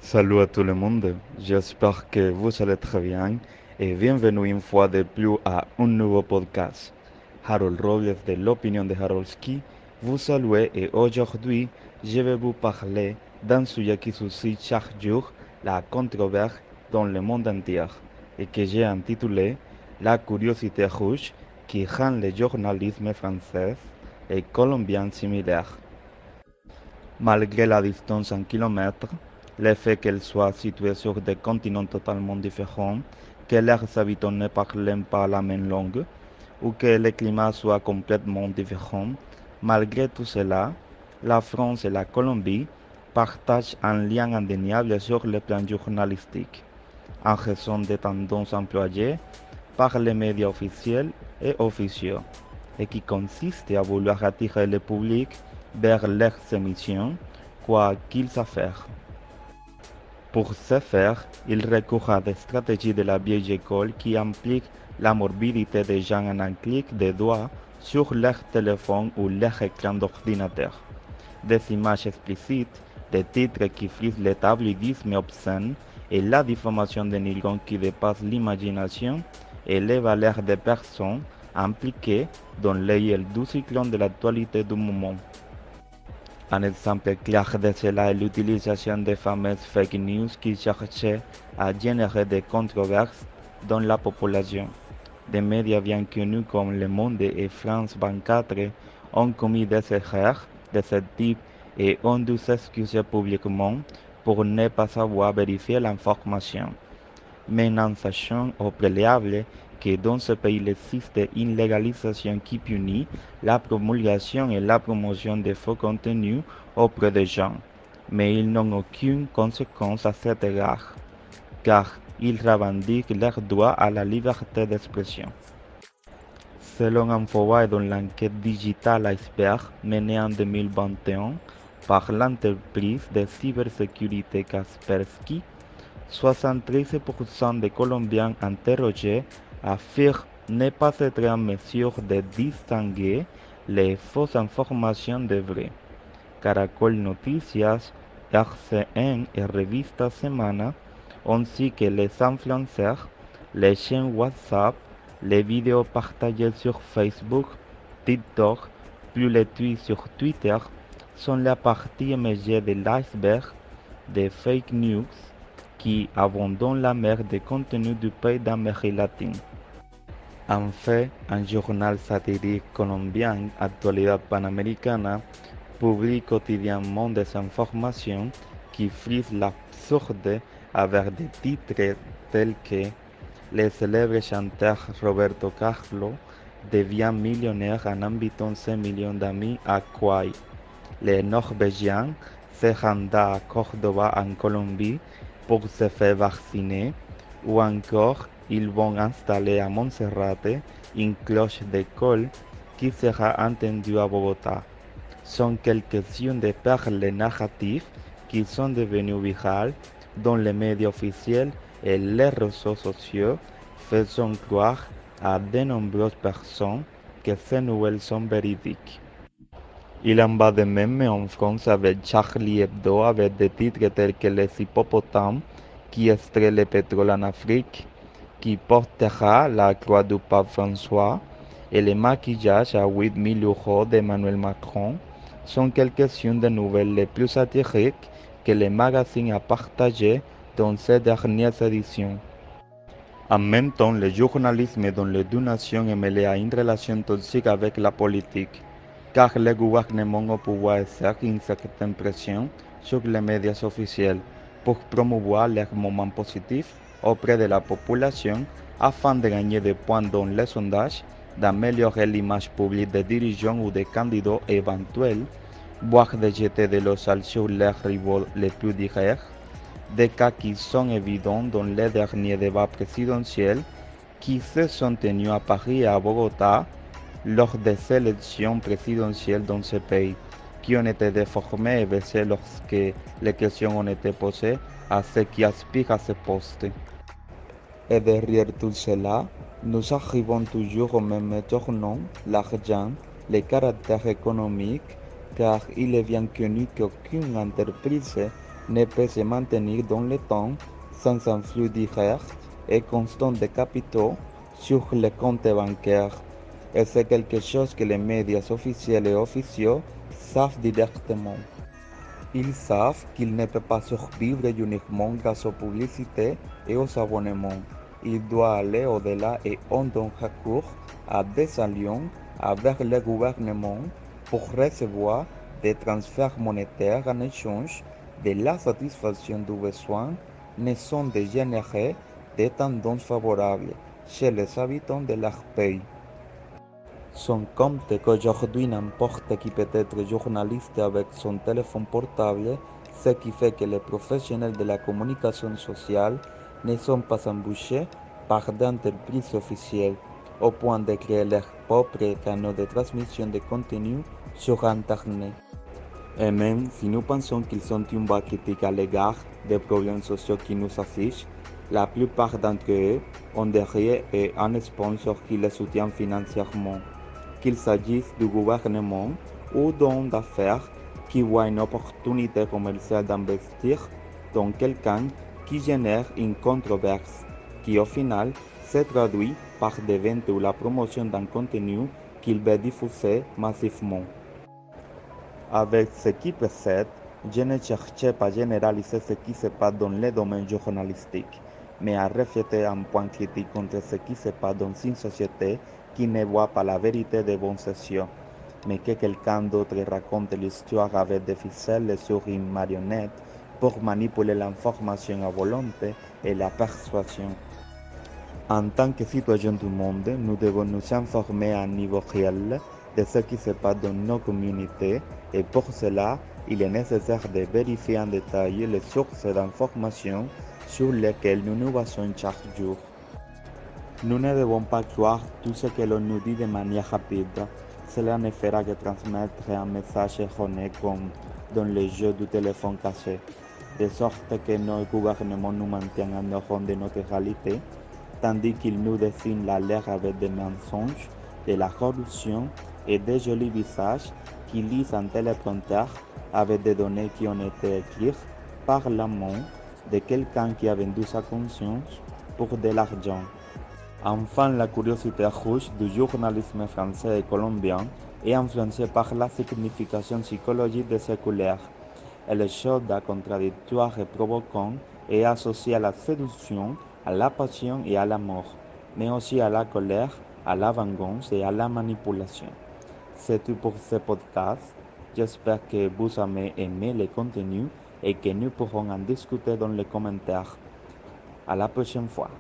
Salut à tout le monde, j'espère que vous allez très bien et bienvenue une fois de plus à un nouveau podcast. Harold Robles de l'opinion de Harolski vous salue et aujourd'hui je vais vous parler d'un sujet qui suscite chaque jour la controverse dans le monde entier et que j'ai intitulé La curiosité rouge qui rend le journalisme français et colombien similaire. Malgré la distance en kilomètres, le fait qu'elles soient situées sur des continents totalement différents, que leurs habitants ne parlent pas la même langue, ou que le climat soit complètement différent, malgré tout cela, la France et la Colombie partagent un lien indéniable sur le plan journalistique, en raison des tendances employées par les médias officiels et officieux, et qui consiste à vouloir attirer le public vers leurs émissions, quoi qu'ils s'affairent. Pour ce faire, ils recourent à des stratégies de la vieille école qui impliquent la morbidité des gens en un clic de doigts sur leur téléphone ou leur écran d'ordinateur. Des images explicites, des titres qui frisent le tabloïdisme obscène et la diffamation de niveaux qui dépassent l'imagination et les valeurs des personnes impliquées dans les doux cyclone de l'actualité du moment. Un exemple clair de cela est l'utilisation des fameuses fake news qui cherchaient à générer des controverses dans la population. Des médias bien connus comme Le Monde et France 24 ont commis des erreurs de ce type et ont dû s'excuser publiquement pour ne pas savoir vérifier l'information. Mais en sachant au préalable que dans ce pays il existe une légalisation qui punit la promulgation et la promotion de faux contenus auprès des gens, mais ils n'ont aucune conséquence à cet égard, car ils revendiquent leur droit à la liberté d'expression. Selon Infoway dans l'enquête digitale Iceberg menée en 2021 par l'entreprise de cybersécurité Kaspersky, 73% des Colombiens interrogés affirment ne pas être en mesure de distinguer les fausses informations des vraies. Caracol Noticias, RCN et Revista Semana, ainsi que les influenceurs, les chaînes WhatsApp, les vidéos partagées sur Facebook, TikTok, plus les tweets sur Twitter, sont la partie émergée de l'iceberg des fake news qui abandonnent la mer de contenu du pays d'Amérique latine. En fait, un journal satirique colombien, Actualidad Panamericana, publie quotidiennement des informations qui frisent l'absurde avec des titres tels que le célèbre chanteur Roberto Carlos devient millionnaire en invitant ses millions d'amis à Kauai. Les Norvégiens se rendent à Cordoba en Colombie pour se faire vacciner, ou encore ils vont installer à Monserrate une cloche d'école qui sera entendue à Bogota. Sont quelques-unes des perles narratives qui sont devenues virales dans les médias officiels et les réseaux sociaux, faisant croire à de nombreuses personnes que ces nouvelles sont véridiques. Il en va de même en France avec Charlie Hebdo avec des titres tels que les hippopotames qui extraient le pétrole en Afrique, qui portera la croix du pape François et le maquillage à 8 000 € d'Emmanuel Macron sont quelques-unes des nouvelles les plus satiriques que le magazine a partagées dans ces dernières éditions. En même temps, le journalisme dans les deux nations est mêlé à une relation toxique avec la politique, car le gouvernement au pouvoir exerce une certaine pression sur les médias officiels pour promouvoir leurs moments positifs auprès de la population afin de gagner des points dans les sondages, d'améliorer l'image publique des dirigeants ou des candidats éventuels, voire de jeter de l'eau sale sur leurs rivaux les plus directs, des cas qui sont évidents dans les derniers débats présidentiels qui se sont tenus à Paris et à Bogota lors des élections présidentielles dans ce pays, qui ont été déformées et baissées lorsque les questions ont été posées à ceux qui aspirent à ce poste. Et derrière tout cela, nous arrivons toujours au même tournant, l'argent, les caractères économiques, car il est bien connu qu'aucune entreprise ne peut se maintenir dans le temps sans un flux direct et constant de capitaux sur les comptes bancaires. Et c'est quelque chose que les médias officiels et officieux savent directement. Ils savent qu'ils ne peuvent pas survivre uniquement grâce aux publicités et aux abonnements. Il doit aller au-delà et on donne recours à des alliances avec le gouvernement pour recevoir des transferts monétaires en échange de la satisfaction du besoin ne sont de générer des tendances favorables chez les habitants de leur pays. Son compte qu'aujourd'hui n'importe qui peut être journaliste avec son téléphone portable, ce qui fait que les professionnels de la communication sociale ne sont pas embauchés par d'entreprises officielles, au point de créer leurs propres canaux de transmission de contenu sur Internet. Et même si nous pensons qu'ils ont une voix critique à l'égard des problèmes sociaux qui nous affichent, la plupart d'entre eux ont derrière eux un sponsor qui les soutient financièrement, qu'il s'agisse du gouvernement ou d'hommes d'affaires qui voient une opportunité commerciale d'investir dans quelqu'un qui génère une controverse, qui au final se traduit par des ventes ou la promotion d'un contenu qu'il veut diffuser massivement. Avec ce qui précède, je ne cherchais pas à généraliser ce qui se passe dans le domaine journalistique, mais à refléter un point critique contre ce qui se passe dans une société qui ne voit pas la vérité des bons sociaux, mais que quelqu'un d'autre raconte l'histoire avec des ficelles sur une marionnette pour manipuler l'information à volonté et la persuasion. En tant que citoyens du monde, nous devons nous informer à un niveau réel de ce qui se passe dans nos communautés et pour cela, il est nécessaire de vérifier en détail les sources d'informations sur lesquelles nous nous basons chaque jour. Nous ne devons pas croire tout ce que l'on nous dit de manière rapide. Cela ne fera que transmettre un message erroné comme dans le jeu du téléphone caché, de sorte que nos gouvernements nous maintiennent en dehors de notre réalité, tandis qu'ils nous dessinent la l'air avec des mensonges, de la corruption et des jolis visages qui lisent un téléprompteur avec des données qui ont été écrites par la main de quelqu'un qui a vendu sa conscience pour de l'argent. Enfin, la curiosité rouge du journalisme français et colombien est influencée par la signification psychologique de ces couleurs. Elle est chaude, contradictoire et provocante et associée à la séduction, à la passion et à la mort, mais aussi à la colère, à la vengeance et à la manipulation. C'est tout pour ce podcast. J'espère que vous avez aimé le contenu et que nous pourrons en discuter dans les commentaires. À la prochaine fois.